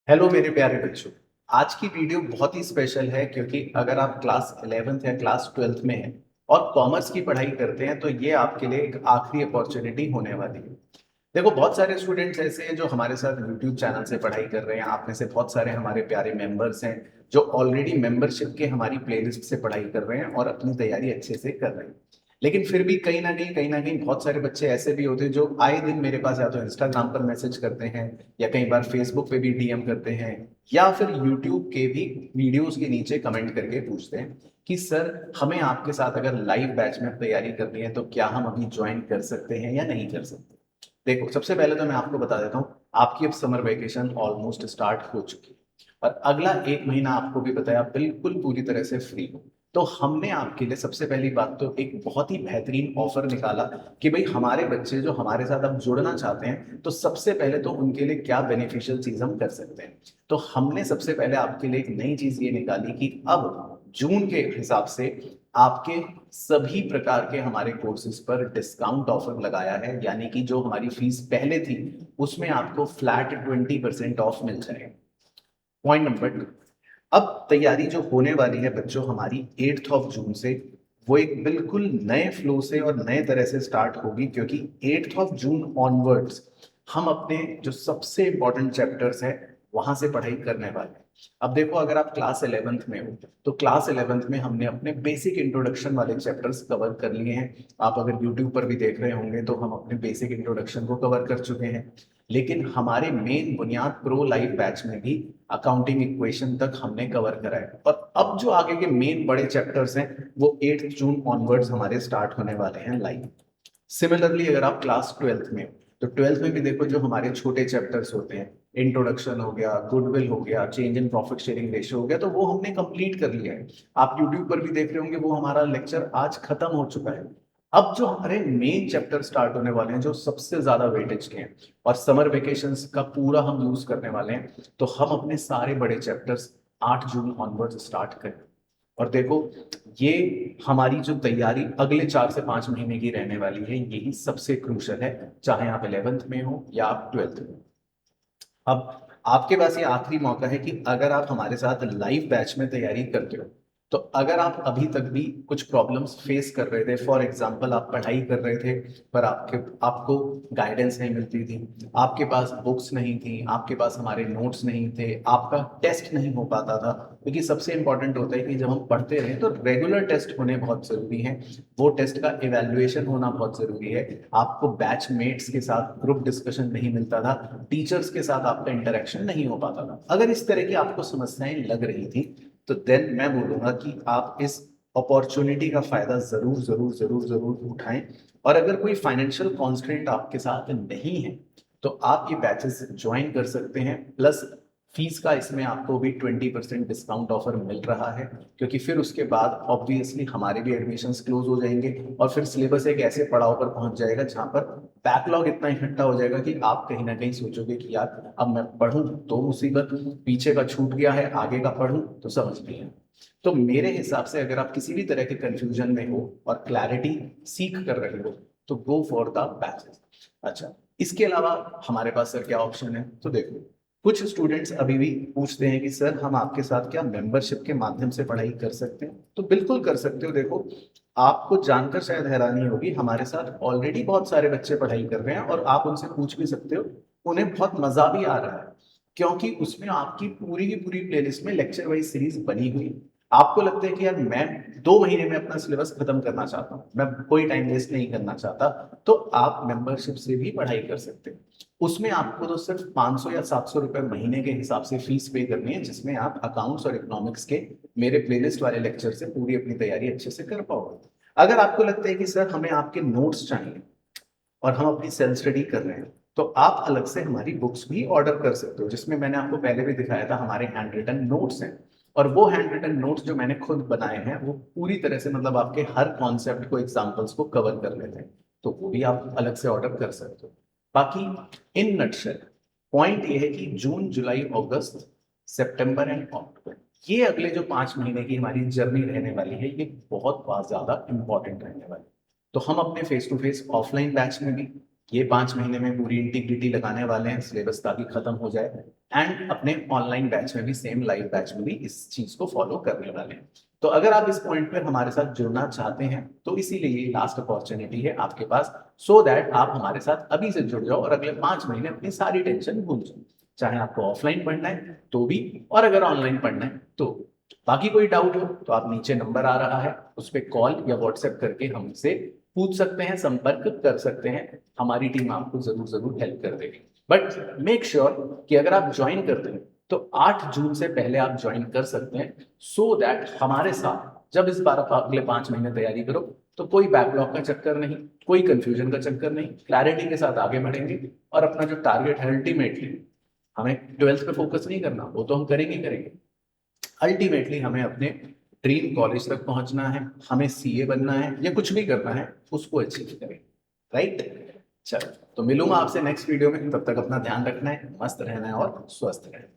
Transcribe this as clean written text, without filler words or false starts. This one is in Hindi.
हेलो मेरे प्यारे बच्चों। आज की वीडियो बहुत ही स्पेशल है क्योंकि अगर आप क्लास 11th या क्लास 12th में हैं और कॉमर्स की पढ़ाई करते हैं तो ये आपके लिए एक आखिरी अपॉर्चुनिटी होने वाली है। देखो, बहुत सारे स्टूडेंट्स ऐसे हैं जो हमारे साथ यूट्यूब चैनल से पढ़ाई कर रहे हैं। आप में से बहुत सारे हमारे प्यारे मेंबर्स हैं जो ऑलरेडी मेंबरशिप के हमारी प्लेलिस्ट से पढ़ाई कर रहे हैं और अपनी तैयारी अच्छे से कर रहे हैं। लेकिन फिर भी कहीं ना कहीं बहुत सारे बच्चे ऐसे भी होते हैं जो आए दिन मेरे पास या तो इंस्टाग्राम पर मैसेज करते हैं या कई बार फेसबुक पे भी डीएम करते हैं या फिर यूट्यूब के भी वीडियोस के नीचे कमेंट करके पूछते हैं कि सर, हमें आपके साथ अगर लाइव बैच में तैयारी करनी है तो क्या हम अभी ज्वाइन कर सकते हैं या नहीं कर सकते। देखो, सबसे पहले तो मैं आपको बता देता हूँ, आपकी अब समर वेकेशन ऑलमोस्ट स्टार्ट हो चुकी है और अगला एक महीना आपको भी बताया बिल्कुल पूरी तरह से फ्री हो। तो हमने आपके लिए सबसे पहली बात तो एक बहुत ही बेहतरीन ऑफर निकाला कि भाई हमारे बच्चे जो हमारे साथ अब जुड़ना चाहते हैं तो सबसे पहले तो उनके लिए क्या बेनिफिशियल चीज हम कर सकते हैं। तो हमने सबसे पहले आपके लिए एक नई चीज ये निकाली कि अब जून के हिसाब से आपके सभी प्रकार के हमारे कोर्सेज पर डिस्काउंट ऑफर लगाया है, यानी कि जो हमारी फीस पहले थी उसमें आपको फ्लैट 20% ऑफ मिल जाएगा। पॉइंट नंबर 2, अब तैयारी जो होने वाली है बच्चों हमारी 8 जून से, वो एक बिल्कुल नए फ्लो से और नए तरह से स्टार्ट होगी क्योंकि 8 जून ऑनवर्ड्स हम अपने जो सबसे इंपॉर्टेंट चैप्टर्स हैं वहां से पढ़ाई करने वाले हैं। अब देखो, अगर आप क्लास 11th में हो तो क्लास 11th में हमने अपने बेसिक इंट्रोडक्शन वाले चैप्टर्स कवर कर लिए हैं। आप अगर यूट्यूब पर भी देख रहे होंगे तो हम अपने बेसिक इंट्रोडक्शन को कवर कर चुके हैं। लेकिन हमारे मेन बुनियाद प्रो लाइव बैच में भी अकाउंटिंग इक्वेशन तक हमने कवर करा है और अब जो आगे के मेन बड़े चैप्टर्स हैं वो 8 जून ऑनवर्ड्स हमारे स्टार्ट होने वाले हैं लाइव। सिमिलरली अगर आप क्लास 12th में हो तो 12th में भी देखो, जो हमारे छोटे चैप्टर्स होते हैं, इंट्रोडक्शन हो गया, गुडविल हो गया, change in profit sharing ratio हो गया, तो वो हमने कंप्लीट कर लिया है। आप यूट्यूब पर भी देख रहे होंगे, वो हमारा लेक्चर आज खत्म हो चुका है। अब जो हमारे मेन चैप्टर स्टार्ट होने वाले हैं जो सबसे ज्यादा वेटेज के हैं और समर वेकेशंस का पूरा हम यूज करने वाले हैं, तो हम अपने सारे बड़े चैप्टर्स 8 जून ऑनवर्ड स्टार्ट करें। और देखो, ये हमारी जो तैयारी अगले 4 से 5 महीने की रहने वाली है यही सबसे क्रूशल है, चाहे आप 11th में हो या आप 12th में हो। अब आपके पास ये आखिरी मौका है कि अगर आप हमारे साथ लाइव बैच में तैयारी करते हो तो अगर आप अभी तक भी कुछ प्रॉब्लम्स फेस कर रहे थे, फॉर एग्जांपल आप पढ़ाई कर रहे थे पर आपको गाइडेंस नहीं मिलती थी, आपके पास बुक्स नहीं थी, आपके पास हमारे नोट्स नहीं थे, आपका टेस्ट नहीं हो पाता था, क्योंकि सबसे इंपॉर्टेंट होता है कि जब हम पढ़ते रहे तो रेगुलर टेस्ट होने बहुत जरूरी है। वो टेस्ट का इवेल्युएशन होना बहुत जरूरी है। आपको बैचमेट्स के साथ ग्रुप डिस्कशन नहीं मिलता था, टीचर्स के साथ आपका इंटरेक्शन नहीं हो पाता था। अगर इस तरह की आपको समस्याएं लग रही थी तो देन मैं बोलूंगा कि आप इस अपॉर्चुनिटी का फायदा जरूर जरूर जरूर जरूर उठाएं। और अगर कोई फाइनेंशियल कॉन्स्ट्रेंट आपके साथ नहीं है तो आप ये बैचेस ज्वाइन कर सकते हैं। प्लस फीस का इसमें आपको भी 20% डिस्काउंट ऑफर मिल रहा है, क्योंकि फिर उसके बाद ऑब्वियसली हमारे भी एडमिशन्स क्लोज हो जाएंगे और फिर सिलेबस एक ऐसे पड़ाव पर पहुंच जाएगा जहां पर बैकलॉग इतना इकट्ठा हो जाएगा कि आप कहीं ना कहीं सोचोगे कि यार अब मैं पढ़ूं तो मुसीबत, पीछे का छूट गया है, आगे का पढ़ूं तो समझ नहीं है। तो मेरे हिसाब से अगर आप किसी भी तरह के कंफ्यूजन में हो और क्लैरिटी सीख कर रहे हो तो गो फॉर द बैचेस। अच्छा, इसके अलावा हमारे पास सर क्या ऑप्शन है, तो देखो, कुछ स्टूडेंट्स अभी भी पूछते हैं कि सर हम आपके साथ क्या मेंबरशिप के माध्यम से पढ़ाई कर सकते हैं, तो बिल्कुल कर सकते हो। देखो, आपको जानकर शायद हैरानी होगी, हमारे साथ ऑलरेडी बहुत सारे बच्चे पढ़ाई कर रहे हैं और आप उनसे पूछ भी सकते हो, उन्हें बहुत मजा भी आ रहा है क्योंकि उसमें आपकी पूरी की पूरी प्लेलिस्ट में लेक्चर वाइज सीरीज बनी हुई है। आपको लगता है कि यार मैं 2 महीने में अपना सिलेबस खत्म करना चाहता हूँ, मैं कोई टाइम वेस्ट नहीं करना चाहता, तो आप मेंबरशिप से भी पढ़ाई कर सकते हो। उसमें आपको तो सिर्फ 500 या 700 रुपए महीने के हिसाब से फीस पे करनी है, जिसमें आप अकाउंट्स और इकोनॉमिक्स के मेरे प्लेलिस्ट वाले लेक्चर से पूरी अपनी तैयारी अच्छे से कर पाओगे। अगर आपको लगता है कि सर हमें आपके नोट्स चाहिए और हम अपनी सेल्फ स्टडी कर रहे हैं तो आप अलग से हमारी बुक्स भी ऑर्डर कर सकते हो, जिसमें मैंने आपको पहले भी दिखाया था हमारे हैंड रिटन नोट्स हैं। और वो हैंड रिटन नोट्स जो मैंने खुद बनाए हैं वो पूरी तरह से मतलब आपके हर कॉन्सेप्ट को, एग्जांपल्स को कवर कर लेते हैं, तो वो भी आप अलग से ऑर्डर कर सकते हो। बाकी इन नटशेल पॉइंट ये है कि जून जुलाई अगस्त सितंबर एंड अक्टूबर, ये अगले जो 5 महीने की हमारी जर्नी रहने वाली है ये बहुत ज्यादा इंपॉर्टेंट रहने वाली है। तो हम अपने face to face offline batch में भी ये 5 महीने में पूरी इंटीग्रिटी लगाने वाले हैं, सिलेबस ताकि खत्म हो जाए। एंड अपने ऑनलाइन बैच में भी, सेम लाइव बैच में भी इस चीज को फॉलो करने वाले हैं। तो अगर आप इस पॉइंट पर हमारे साथ जुड़ना चाहते हैं तो इसीलिए ये लास्ट अपॉर्चुनिटी है आपके पास, सो दैट आप हमारे साथ अभी से जुड़ जाओ और अगले 5 महीने अपनी सारी टेंशन भूल जाओ। चाहे आपको ऑफलाइन पढ़ना है तो भी, और अगर ऑनलाइन पढ़ना है तो भी। बाकी कोई डाउट हो तो आप नीचे नंबर आ रहा है उस पर कॉल या व्हाट्सएप करके हमसे पूछ सकते हैं, संपर्क कर सकते हैं। हमारी टीम आपको जरूर जरूर हेल्प कर देगी। बट मेक श्योर कि अगर आप ज्वाइन करते हैं तो 8 जून से पहले आप ज्वाइन कर सकते हैं, सो दैट हमारे साथ जब इस बार आप अगले 5 महीने तैयारी करो तो कोई बैकलॉग का चक्कर नहीं, कोई कंफ्यूजन का चक्कर नहीं, क्लैरिटी के साथ आगे बढ़ेंगे। और अपना जो टारगेट है अल्टीमेटली, हमें 12th पे फोकस नहीं करना, वो तो हम करेंगे करेंगे। अल्टीमेटली हमें अपने ड्रीम कॉलेज तक पहुंचना है, हमें सीए बनना है या कुछ भी करना है, उसको अचीव करें। राइट, चलो तो मिलूंगा आपसे नेक्स्ट वीडियो में। तब तक अपना ध्यान रखना है, मस्त रहना है और स्वस्थ रहना है।